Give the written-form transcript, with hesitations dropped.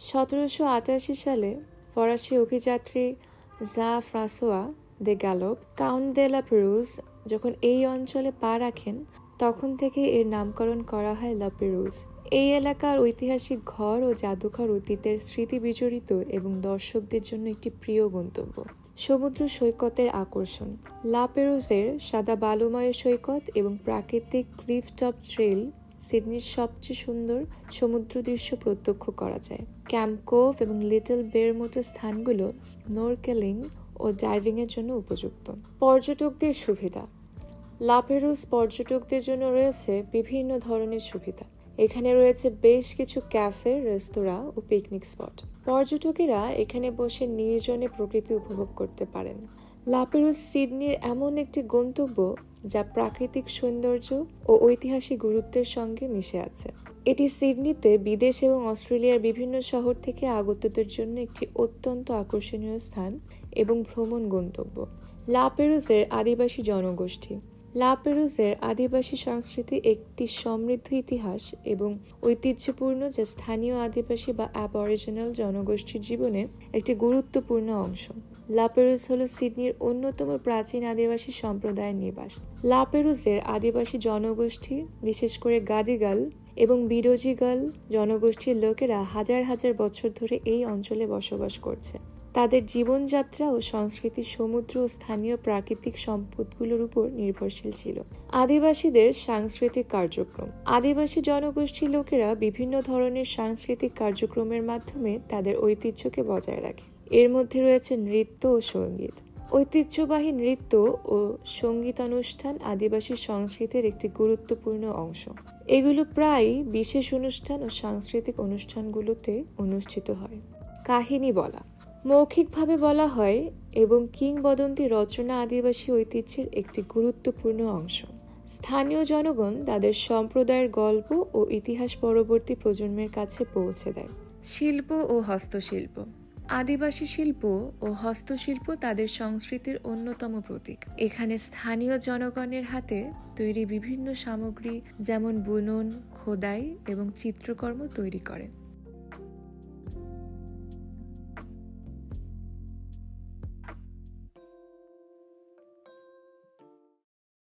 1788 সালে ফরাসি অভিযাত্রী জা ফ্রাঁসোয়া দে গ্যালপ কাউন্ট দে লা পেরুজ যখন এই অঞ্চলে পা রাখেন তখন থেকে এর নামকরণ করা হয় লা পেরুজ। এই এলাকার ঐতিহাসিক ঘর ও জাদুঘর অতীতের স্মৃতি বিজড়িত এবং দর্শকদের জন্য একটি প্রিয় গন্তব্য। সমুদ্র সৈকতের আকর্ষণ। লা পেরুজের সাদা বালুময় সৈকত এবং প্রাকৃতিক ক্লিফ টপ ট্রেল সিডনির সবচেয়ে সুন্দর সমুদ্র দৃশ্য প্রত্যক্ষ করা যায়। ক্যাম্প কোভ এবং লিটল বের মতো স্থানগুলো স্নোরকেলিং ও ডাইভিং এর জন্য উপযুক্ত। পর্যটকদের সুবিধা। লা পেরুজ পর্যটকদের জন্য রয়েছে বিভিন্ন ধরনের সুবিধা। এখানে রয়েছে বেশ কিছু ক্যাফে, রেস্তোরাঁ ও পিকনিক স্পট। পর্যটকেরা এখানে বসে নির্জনে প্রকৃতি উপভোগ করতে পারেন। লা পেরুজ সিডনির এমন একটি গন্তব্য যা প্রাকৃতিক সৌন্দর্য ও ঐতিহাসিক গুরুত্বের সঙ্গে মিশে আছে। এটি সিডনিতে বিদেশ এবং অস্ট্রেলিয়ার বিভিন্ন শহর থেকে আগতদের জন্য একটি অত্যন্ত আকর্ষণীয় স্থান এবং ভ্রমণ গন্তব্য। লা পেরুজের আদিবাসী জনগোষ্ঠী। লা পেরুজের আদিবাসী সংস্কৃতি একটি সমৃদ্ধ ইতিহাস এবং ঐতিহ্যপূর্ণ যা স্থানীয় আদিবাসী বা অ্যাবরিজিনাল জনগোষ্ঠীর জীবনে একটি গুরুত্বপূর্ণ অংশ। লা পেরুজ হল সিডনির অন্যতম প্রাচীন আদিবাসী সম্প্রদায়ের নিবাস। লা পেরুজের আদিবাসী জনগোষ্ঠী, বিশেষ করে গাদিগাল এবং বিরোজিগাল জনগোষ্ঠীর লোকেরা হাজার হাজার বছর ধরে এই অঞ্চলে বসবাস করছে। তাদের জীবনযাত্রা ও সংস্কৃতি সমুদ্র ও স্থানীয় প্রাকৃতিক সম্পদগুলোর উপর নির্ভরশীল ছিল। আদিবাসীদের সাংস্কৃতিক কার্যক্রম। আদিবাসী জনগোষ্ঠীর লোকেরা বিভিন্ন ধরনের সাংস্কৃতিক কার্যক্রমের মাধ্যমে তাদের ঐতিহ্যকে বজায় রাখে। এর মধ্যে রয়েছে নৃত্য ও সঙ্গীত। ঐতিহ্যবাহী নৃত্য ও সঙ্গীতানুষ্ঠান আদিবাসী সংস্কৃতির একটি গুরুত্বপূর্ণ অংশ। এগুলো প্রায় বিশেষ অনুষ্ঠান ও সাংস্কৃতিক অনুষ্ঠানগুলোতে অনুষ্ঠিত হয়। কাহিনী বলা। মৌখিকভাবে বলা হয় এবং কিংবদন্তি রচনা আদিবাসী ঐতিহ্যের একটি গুরুত্বপূর্ণ অংশ। স্থানীয় জনগণ তাদের সম্প্রদায়ের গল্প ও ইতিহাস পরবর্তী প্রজন্মের কাছে পৌঁছে দেয়। শিল্প ও হস্তশিল্প। আদিবাসী শিল্প ও হস্তশিল্প তাদের সংস্কৃতির অন্যতম প্রতীক। এখানে স্থানীয় জনগণের হাতে তৈরি বিভিন্ন সামগ্রী যেমন বুনন, খোদাই এবং চিত্রকর্ম তৈরি করে।